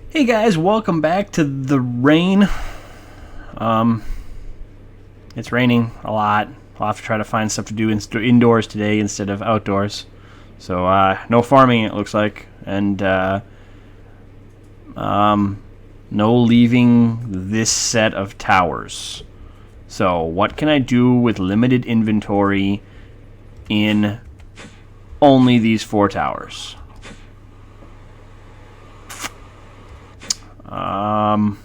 Hey guys, welcome back to the rain. It's raining a lot. I'll have to try to find stuff to do indoors today instead of outdoors. So, no farming it looks like, and no leaving this set of towers. So, what can I do with limited inventory in only these 4 towers? Not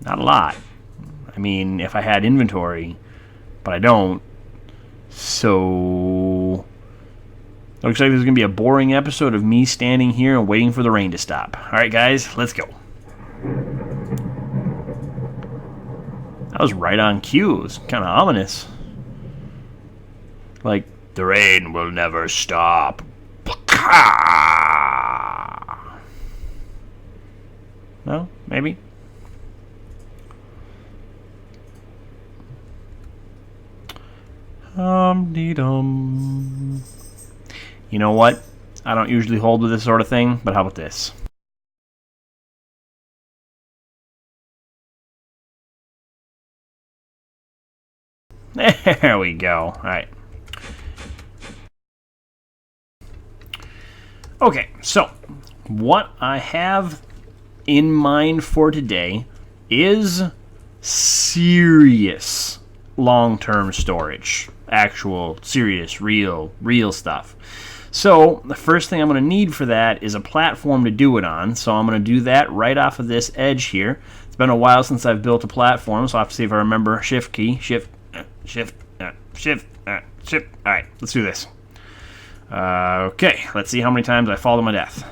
a lot. I mean, if I had inventory, but I don't. So, looks like there's going to be a boring episode of me standing here and waiting for the rain to stop. Alright guys, let's go. That was right on cue. It was kind of ominous. Like, the rain will never stop. No? Maybe? Dee-dum. You know what? I don't usually hold with this sort of thing, but how about this? There we go. Alright. Okay, so what I have in mind for today is serious long-term storage. Actual, serious, real stuff. So, the first thing I'm going to need for that is a platform to do it on. So I'm going to do that right off of this edge here. It's been a while since I've built a platform, so I'll have to see if I remember shift key. Shift. Alright, let's do this. Okay, let's see how many times I fall to my death.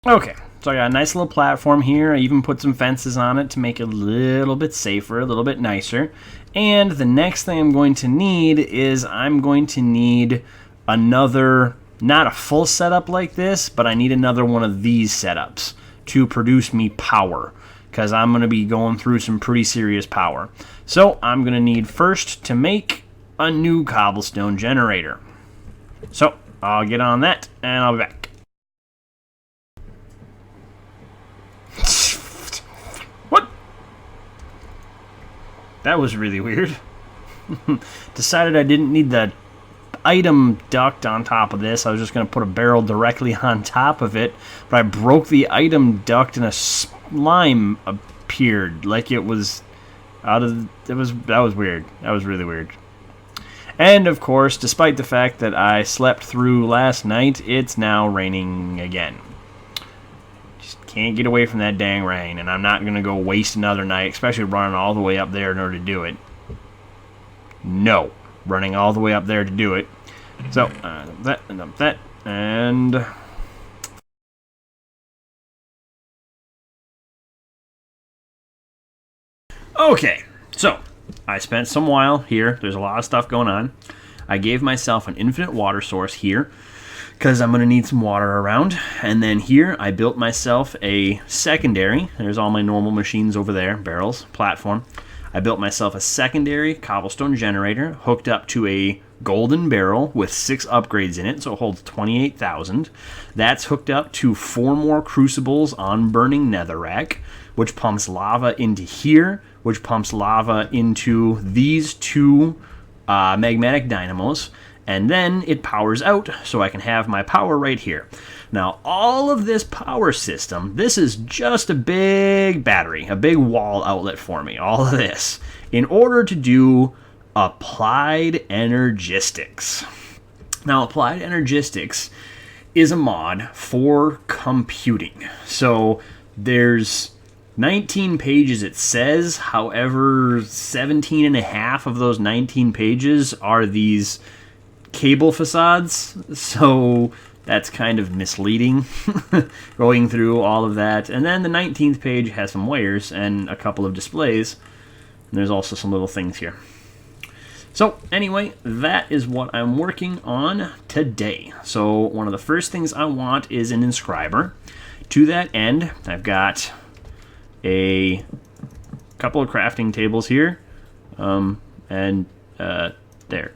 Okay, so I got a nice little platform here. I even put some fences on it to make it a little bit safer, a little bit nicer. And the next thing I'm going to need is I'm going to need another, not a full setup like this, but I need another one of these setups to produce me power, because I'm going to be going through some pretty serious power. So I'm going to need first to make a new cobblestone generator. So I'll get on that and I'll be back. What? That was really weird. Decided I didn't need the item duct on top of this. I was just going to put a barrel directly on top of it, but I broke the item duct and a slime appeared like it was out of that was weird. That was really weird. And of course, despite the fact that I slept through last night, it's now raining again. Just can't get away from that dang rain, and I'm not going to go waste another night, especially running all the way up there in order to do it. No. Running all the way up there to do it. So, that. Okay, so I spent some while here. There's a lot of stuff going on. I gave myself an infinite water source here because I'm going to need some water around. And then here I built myself a secondary. There's all my normal machines over there, barrels, platform. I built myself a secondary cobblestone generator hooked up to a golden barrel with 6 upgrades in it, so it holds 28,000. That's hooked up to 4 more crucibles on burning netherrack, which pumps lava into here, which pumps lava into these 2 magmatic dynamos, and then it powers out so I can have my power right here. Now, all of this power system, this is just a big battery, a big wall outlet for me, all of this, in order to do applied energistics. Now, applied energistics is a mod for computing. So, there's 19 pages it says, however, 17 and a half of those 19 pages are these cable facades, so that's kind of misleading going through all of that. And then the 19th page has some wires and a couple of displays, and there's also some little things here. So anyway, that is what I'm working on today. So one of the first things I want is an inscriber. To that end, I've got a couple of crafting tables here, and there.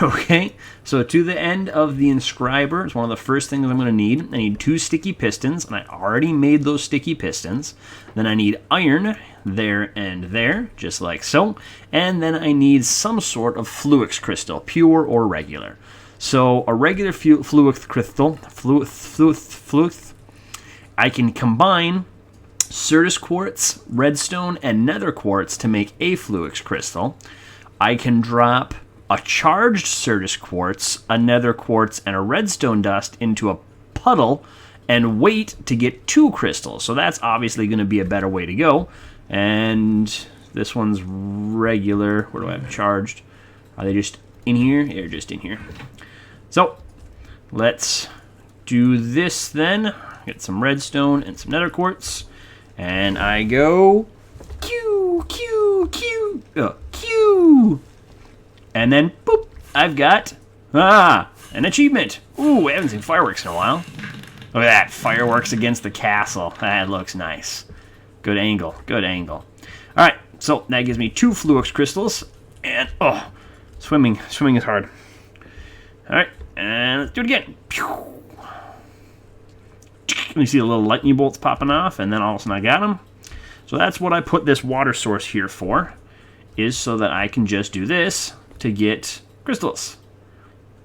Okay, so to the end of the inscriber, it's one of the first things I'm going to need. I need 2 sticky pistons, and I already made those sticky pistons. Then I need iron there and there, just like so. And then I need some sort of fluix crystal, pure or regular. So a regular fluix crystal, I can combine Certus quartz, redstone, and nether quartz to make a fluix crystal. I can drop a charged Certus quartz, a nether quartz, and a redstone dust into a puddle and wait to get 2 crystals. So that's obviously going to be a better way to go. And this one's regular. Where do I have charged? Are they just in here? They're just in here. So let's do this then. Get some redstone and some nether quartz. And I go Q, Q, Q, Q. And then, boop, I've got, an achievement. Ooh, I haven't seen fireworks in a while. Look at that, fireworks against the castle. That looks nice. Good angle, good angle. All right, so that gives me 2 fluix crystals. And, swimming is hard. All right, and let's do it again. Pew. You see the little lightning bolts popping off, and then all of a sudden I got them. So that's what I put this water source here for, is so that I can just do this to get crystals.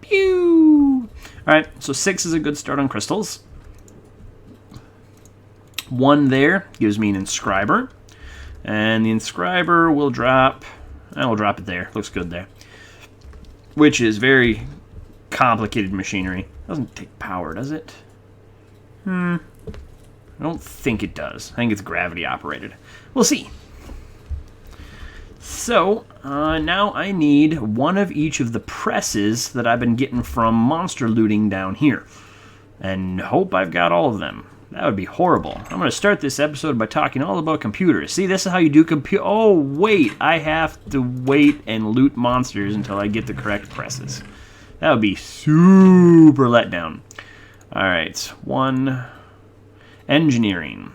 Pew! Alright, so 6 is a good start on crystals. 1 there gives me an inscriber. And the inscriber will drop, I will drop it there. Looks good there. Which is very complicated machinery. Doesn't take power, does it? I don't think it does. I think it's gravity operated. We'll see. So, now I need 1 of each of the presses that I've been getting from monster looting down here. And hope I've got all of them. That would be horrible. I'm going to start this episode by talking all about computers. See, this is how you do Oh, wait. I have to wait and loot monsters until I get the correct presses. That would be super letdown. Alright, 1. Engineering.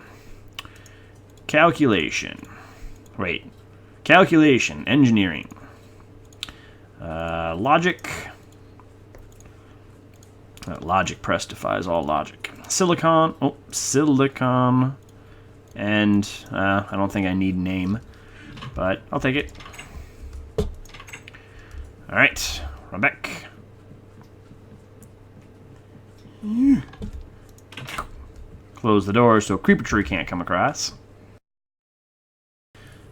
Calculation. Wait. Calculation. Engineering. Logic. Logic press defies all logic. Silicon. Oh, silicon. And I don't think I need name, but I'll take it. Alright, run back. Close the door so a creeper tree can't come across.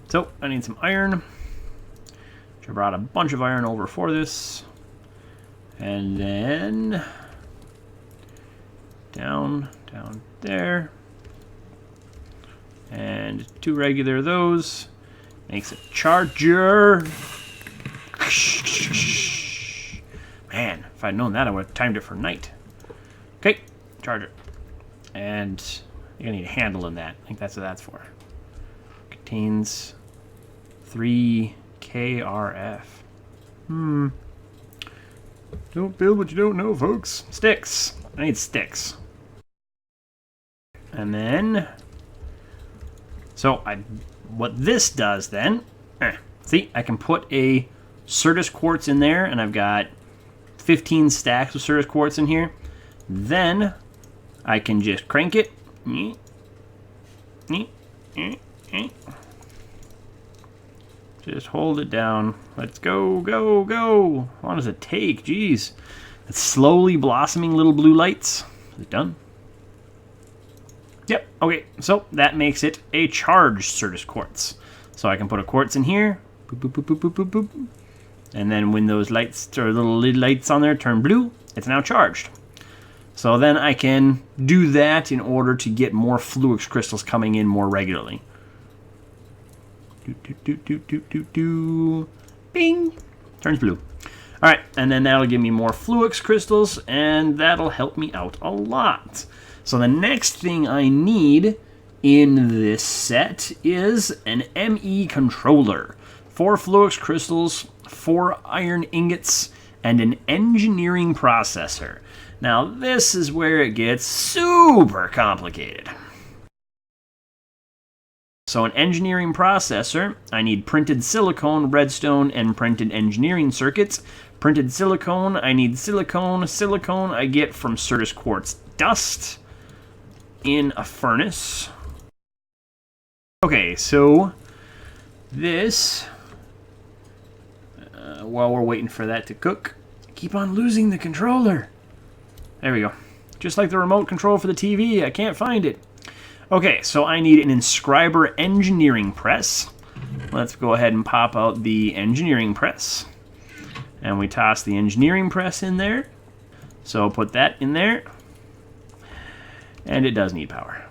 So, I need some iron. I brought a bunch of iron over for this. And then down there. And 2 regular of those. Makes a charger. Man, if I'd known that, I would have timed it for night. Okay, charger. And you're gonna need a handle in that. I think that's what that's for. Contains 3 KRF. Don't build what you don't know, folks. Sticks. I need sticks. And then, so what this does then, see, I can put a Certus quartz in there, and I've got 15 stacks of Certus quartz in here. Then I can just crank it. Just hold it down. Let's go, go, go. How long does it take? Jeez. It's slowly blossoming little blue lights. Is it done? Yep, okay. So that makes it a charged Certus quartz. So I can put a quartz in here. Boop, boop, boop, boop, boop, boop, boop. And then when those lights, or little lights on there turn blue, it's now charged. So then I can do that in order to get more fluix crystals coming in more regularly. Bing! Turns blue. Alright, and then that'll give me more fluix crystals, and that'll help me out a lot. So the next thing I need in this set is an ME controller. 4 fluix crystals, 4 iron ingots, and an engineering processor. Now this is where it gets super complicated. So an engineering processor, I need printed silicone, redstone, and printed engineering circuits. Printed silicone, I need silicone. Silicone I get from Certus quartz dust in a furnace. Okay, so this, while we're waiting for that to cook, I keep on losing the controller. There we go. Just like the remote control for the TV, I can't find it. Okay, so I need an inscriber engineering press. Let's go ahead and pop out the engineering press. And we toss the engineering press in there. So put that in there. And it does need power.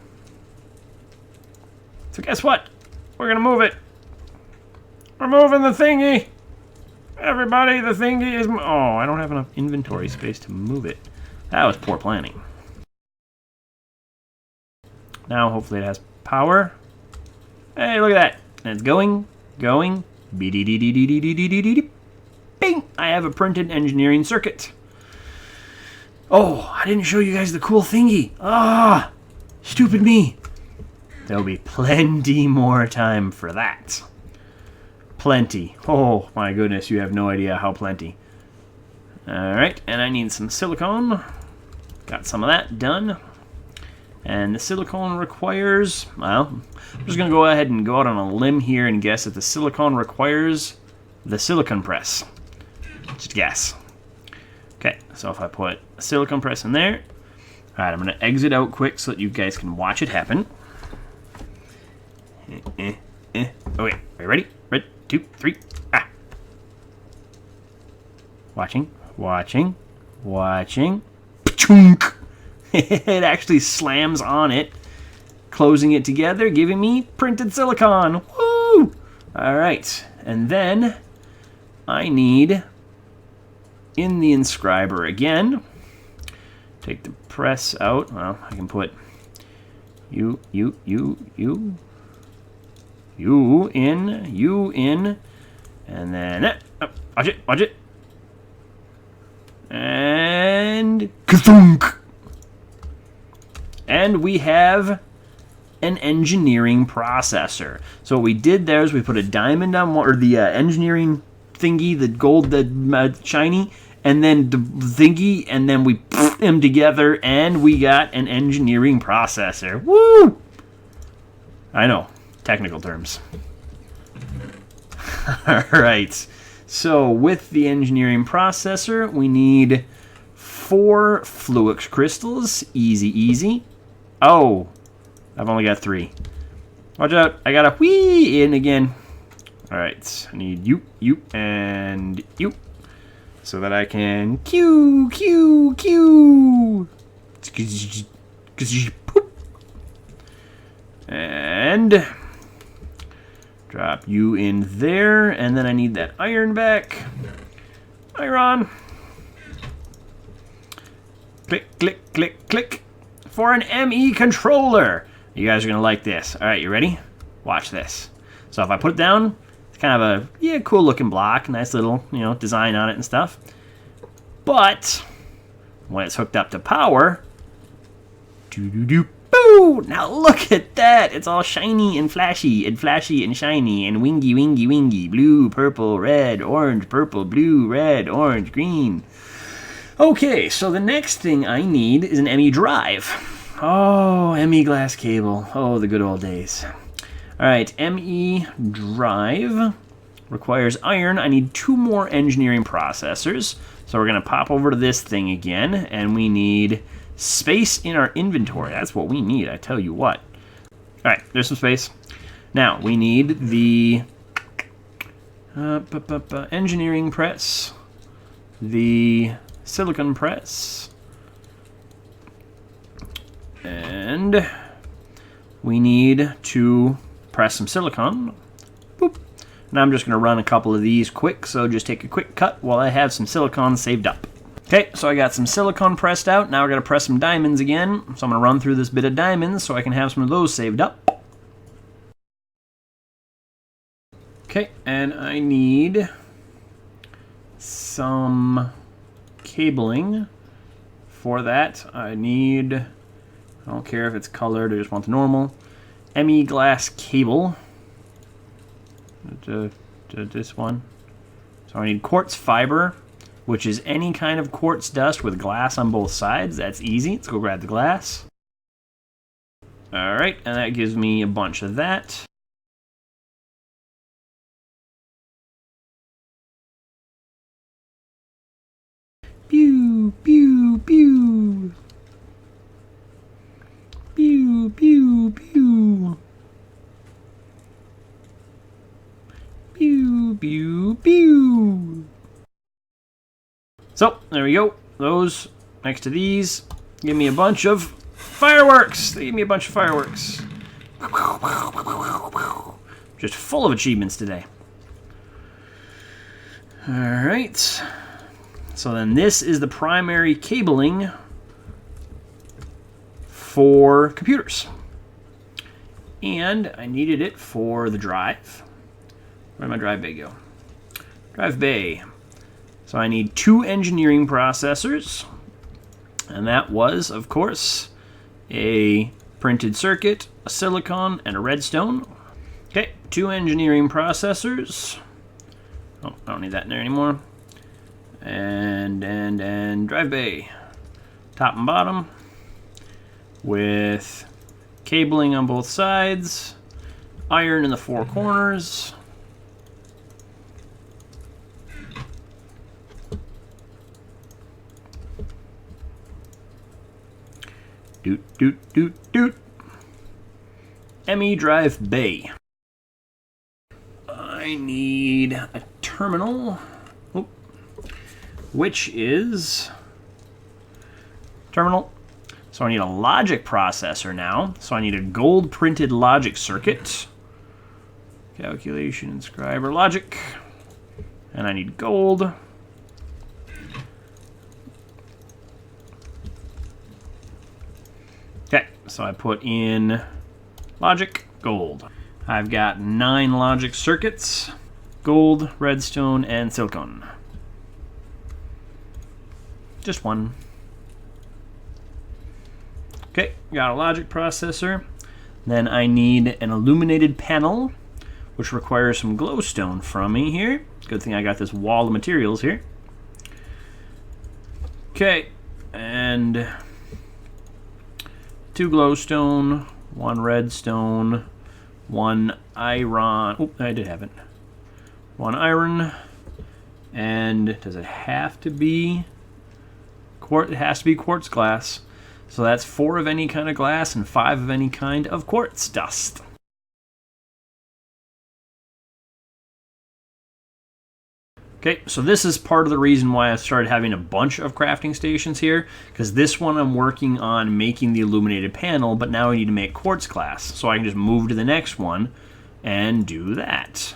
So guess what? We're going to move it. We're moving the thingy. Everybody, the thingy is... Oh, I don't have enough inventory space to move it. That was poor planning. Now, hopefully it has power. Hey, look at that. And it's going. Bing! I have a printed engineering circuit. Oh, I didn't show you guys the cool thingy. Ah, stupid me. There'll be plenty more time for that. Plenty. Oh, my goodness, you have no idea how plenty. Alright, and I need some silicone. Got some of that done. And the silicone requires, well, I'm just going to go ahead and go out on a limb here and guess that the silicone requires the silicone press. Just guess. Okay, so if I put a silicone press in there, alright, I'm going to exit out quick so that you guys can watch it happen. Okay, are you ready? 2, 3, ah! Watching. Pachunk! It actually slams on it, closing it together, giving me printed silicon. Woo! Alright, and then I need, in the inscriber again, take the press out. Well, I can put you in, and then, watch it, and ka-thunk! And we have an engineering processor. So what we did there is we put a diamond on one, or the engineering thingy, the gold, the shiny, and then the thingy, and then we put them together, and we got an engineering processor. Woo! I know, technical terms. Alright, so with the engineering processor, we need 4 Fluix crystals. Easy. Oh, I've only got 3. Watch out, I got a whee in again. Alright, I need you, and you. So that I can Q. And drop you in there, and then I need that iron back. Iron. Click. For an ME controller. You guys are going to like this. Alright, you ready? Watch this. So if I put it down, it's kind of a, cool looking block. Nice little, design on it and stuff. But when it's hooked up to power, boo! Now look at that. It's all shiny and flashy and shiny and wingy. Blue, purple, red, orange, purple, blue, red, orange, green. Okay, so the next thing I need is an ME drive. Oh, ME glass cable. Oh, the good old days. Alright, ME drive requires iron. I need 2 more engineering processors. So we're going to pop over to this thing again, and we need space in our inventory. That's what we need, I tell you what. Alright, there's some space. Now, we need the engineering press, the silicon press, and we need to press some silicon. Boop. And I'm just going to run a couple of these quick, so just take a quick cut while I have some silicon saved up. Okay, so I got some silicon pressed out. Now we're going to press some diamonds again. So I'm going to run through this bit of diamonds so I can have some of those saved up. Okay, and I need some cabling. For that, I don't care if it's colored, I just want the normal ME glass cable. This one. So I need quartz fiber, which is any kind of quartz dust with glass on both sides. That's easy. Let's go grab the glass. All right, and that gives me a bunch of that. Pew, pew, pew. Pew, pew, pew. Pew, pew, pew. So, there we go. Those next to these give me a bunch of fireworks. They give me a bunch of fireworks. Just full of achievements today. All right. So then this is the primary cabling for computers. And I needed it for the drive. Where'd my drive bay go? Drive bay. So I need 2 engineering processors. And that was, of course, a printed circuit, a silicon, and a redstone. Okay, 2 engineering processors. Oh, I don't need that in there anymore. And drive bay. Top and bottom. With cabling on both sides. Iron in the 4 corners. Doot, doot, doot, doot. ME drive bay. I need a terminal, which is terminal. So I need a logic processor now. So I need a gold printed logic circuit. Calculation, inscriber, logic. And I need gold. Okay, so I put in logic, gold. I've got 9 logic circuits, gold, redstone, and silicon. Just 1. Okay, got a logic processor. Then I need an illuminated panel, which requires some glowstone from me here. Good thing I got this wall of materials here. Okay, and 2 glowstone, 1 redstone, 1 iron. Oh, I did have it. 1 iron. And does it have to be quartz? It has to be quartz glass. So that's 4 of any kind of glass and 5 of any kind of quartz dust. Okay, so this is part of the reason why I started having a bunch of crafting stations here, because this one I'm working on making the illuminated panel, but now I need to make quartz glass. So I can just move to the next one and do that.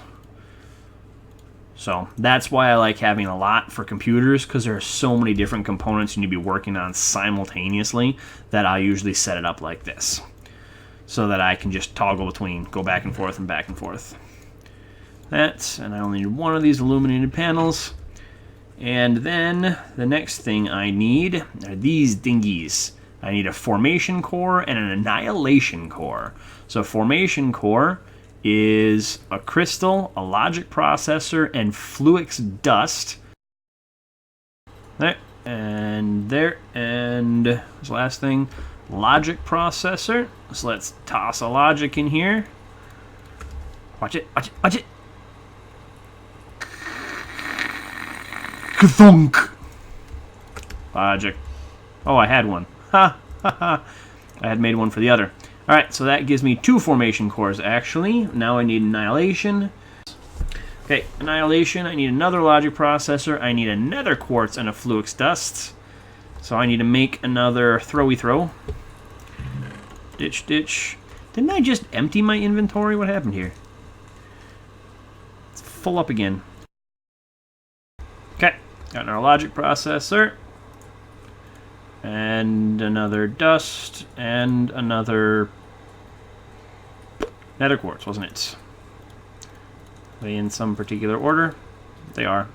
So that's why I like having a lot for computers, because there are so many different components you need to be working on simultaneously that I usually set it up like this, so that I can just toggle between, go back and forth and back and forth. That, and I only need 1 of these illuminated panels. And then the next thing I need are these dingies. I need a formation core and an annihilation core. So formation core is a crystal, a logic processor, and fluix dust. There, and there, and this last thing, logic processor. So let's toss a logic in here. Watch it, watch it, watch it. Thunk. Logic. Oh, I had one. Ha, ha, ha. I had made one for the other. Alright, so that gives me 2 formation cores, actually. Now I need annihilation. Okay, annihilation. I need another logic processor. I need another quartz and a fluix dust. So I need to make another throwy throw. Ditch, ditch. Didn't I just empty my inventory? What happened here? It's full up again. Okay, got our logic processor. And another dust, and another nether quartz, wasn't it? Are they in some particular order? They are.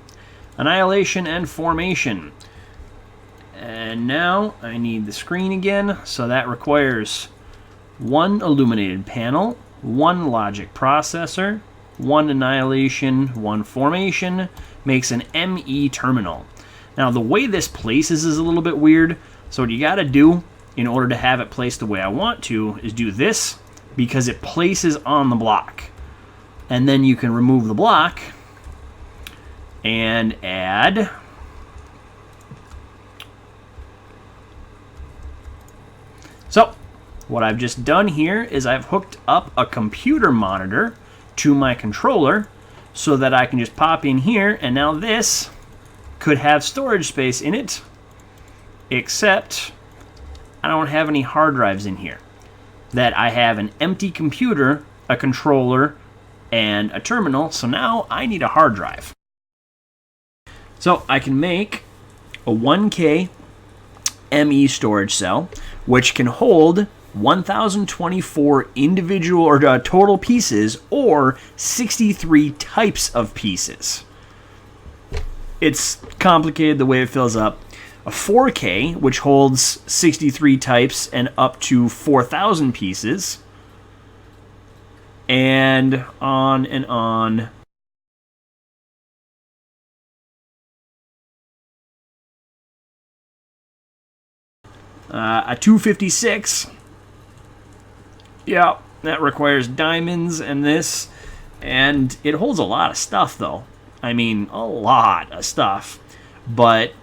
Annihilation and formation. And now I need the screen again, so that requires 1 illuminated panel, 1 logic processor, 1 annihilation, 1 formation, makes an ME terminal. Now, the way this places is a little bit weird. So what you got to do in order to have it placed the way I want to is do this, because it places on the block. And then you can remove the block and add so what I've just done here is I've hooked up a computer monitor to my controller so that I can just pop in here, and now this could have storage space in it, except I don't have any hard drives in here. That I have an empty computer, a controller, and a terminal, so now I need a hard drive. So I can make a 1K ME storage cell, which can hold 1,024 individual or total pieces, or 63 types of pieces. It's complicated the way it fills up. A 4K, which holds 63 types and up to 4,000 pieces, and on and on. A 256, yeah, that requires diamonds and this, and it holds a lot of stuff, though. I mean, a lot of stuff, but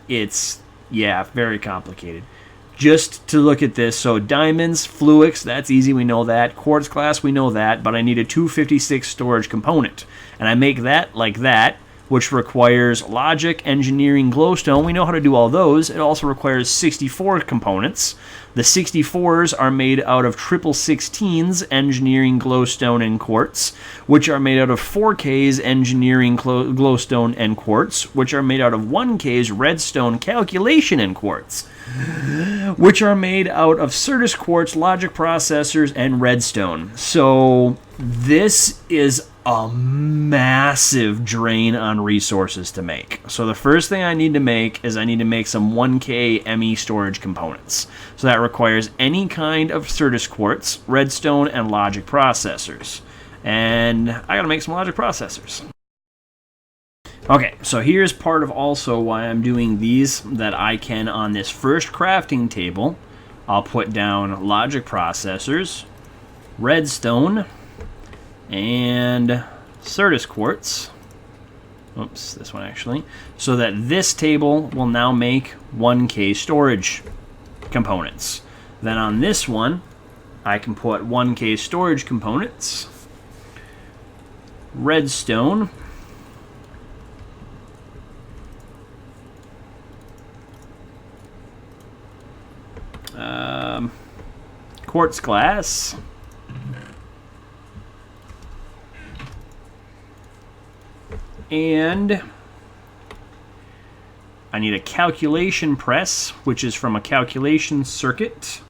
it's, yeah, very complicated. Just to look at this, so diamonds, fluix, that's easy, we know that. Quartz glass, we know that, but I need a 256 storage component, and I make that like that, which requires logic, engineering, glowstone. We know how to do all those. It also requires 64 components. The 64s are made out of 16s, engineering, glowstone, and quartz, which are made out of 4Ks, engineering, glowstone, and quartz, which are made out of 1Ks, redstone, calculation, and quartz, which are made out of Certus quartz, logic processors, and redstone. So this is a massive drain on resources to make. So the first thing I need to make is I need to make some 1K ME storage components. So that requires any kind of Certus quartz, redstone, and logic processors. And I gotta make some logic processors. Okay, so here's part of also why I'm doing these, that I can, on this first crafting table, I'll put down logic processors, redstone, and Certus quartz. Oops, this one actually. So that this table will now make 1K storage components. Then on this one, I can put 1K storage components, redstone, quartz glass, and I need a calculation press, which is from a calculation circuit.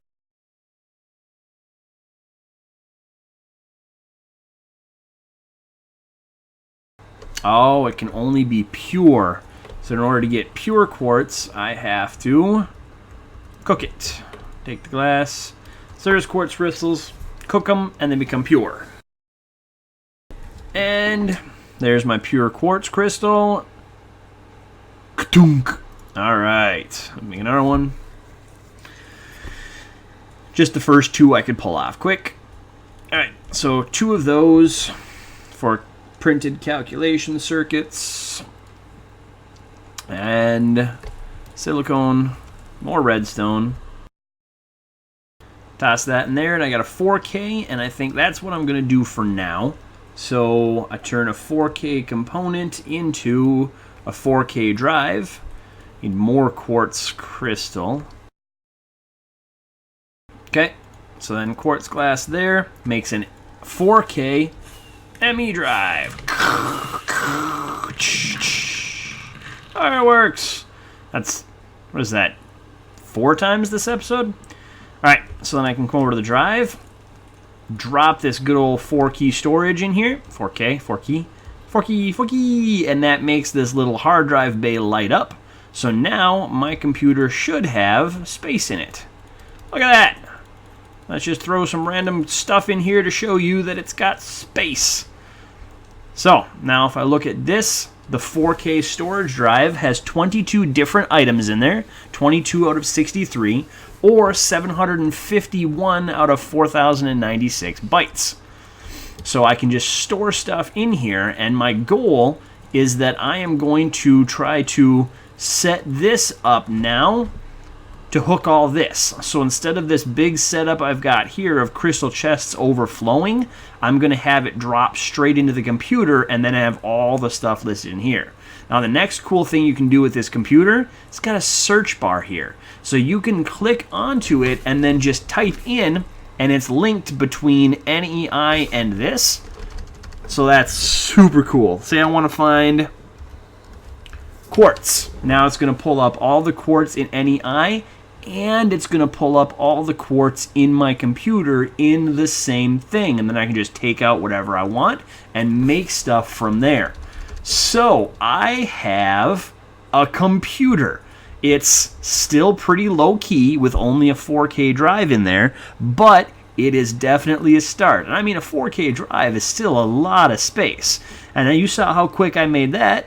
Oh, it can only be pure. So in order to get pure quartz, I have to cook it. Take the glass, Certus quartz crystals, cook them, and they become pure. And there's my pure quartz crystal. Ka-tunk. All right, let me make another one. Just the first two I could pull off quick. All right, so 2 of those for printed calculation circuits. And silicone, more redstone. Toss that in there, and I got a 4K, and I think that's what I'm going to do for now. So I turn a 4K component into a 4K drive. Need more quartz crystal. Okay, so then quartz glass there makes an 4K ME drive. Fireworks! That's, what is that, 4 times this episode? Alright, so then I can come over to the drive, drop this good old 4-key storage in here. 4K, 4-key, 4-key, 4-key, and that makes this little hard drive bay light up. So now my computer should have space in it. Look at that! Let's just throw some random stuff in here to show you that it's got space. So now if I look at this The 4K storage drive has 22 different items in there, 22 out of 63, or 751 out of 4,096 bytes. So I can just store stuff in here, and my goal is that I am going to try to set this up now to hook all this. So instead of this big setup I've got here of crystal chests overflowing, I'm going to have it drop straight into the computer and then have all the stuff listed in here. Now the next cool thing you can do with this computer, it's got a search bar here. So you can click onto it and then just type in, and it's linked between NEI and this. So that's super cool. Say I want to find quartz. Now it's going to pull up all the quartz in NEI, and it's going to pull up all the quartz in my computer in the same thing. And then I can just take out whatever I want and make stuff from there. So I have a computer. It's still pretty low key with only a 4K drive in there, but it is definitely a start. And I mean, a 4K drive is still a lot of space. And you saw how quick I made that.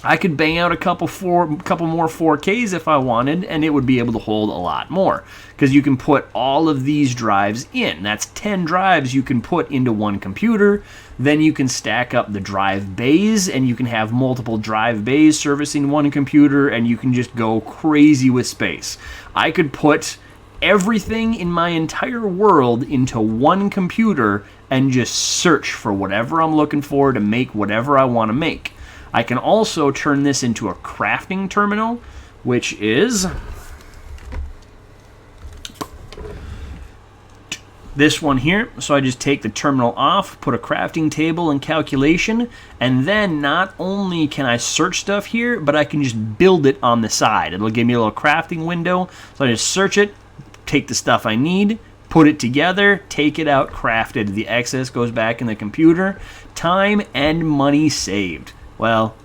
I could bang out a couple more 4Ks if I wanted, and it would be able to hold a lot more. Because you can put all of these drives in. That's 10 drives you can put into one computer. Then you can stack up the drive bays, and you can have multiple drive bays servicing one computer, and you can just go crazy with space. I could put everything in my entire world into one computer and just search for whatever I'm looking for to make whatever I want to make. I can also turn this into a crafting terminal, which is this one here. So I just take the terminal off, put a crafting table and calculation, and then not only can I search stuff here, but I can just build it on the side. It'll give me a little crafting window. So I just search it, take the stuff I need, put it together, take it out, craft it. The excess goes back in the computer. Time and money saved. Well,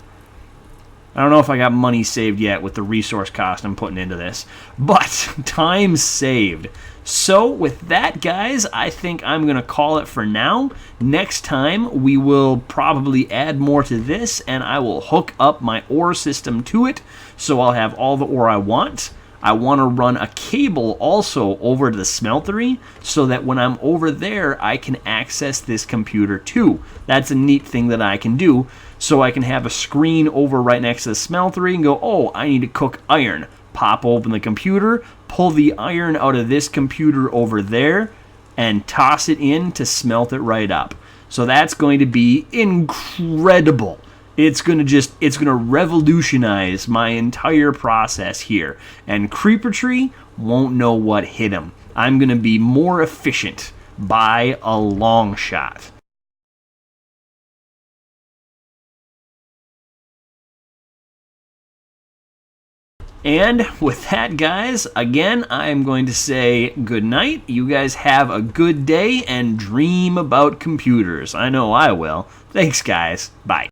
I don't know if I got money saved yet with the resource cost I'm putting into this, but time saved. So with that, guys, I think I'm going to call it for now. Next time, we will probably add more to this, and I will hook up my ore system to it, so I'll have all the ore I want. I want to run a cable also over to the smeltery so that when I'm over there, I can access this computer too. That's a neat thing that I can do. So I can have a screen over right next to the smeltery and go, oh, I need to cook iron. Pop open the computer, pull the iron out of this computer over there, and toss it in to smelt it right up. So that's going to be incredible. It's going to revolutionize my entire process here. And Creeper Tree won't know what hit him. I'm going to be more efficient by a long shot. And with that, guys, again, I am going to say good night. You guys have a good day and dream about computers. I know I will. Thanks, guys. Bye.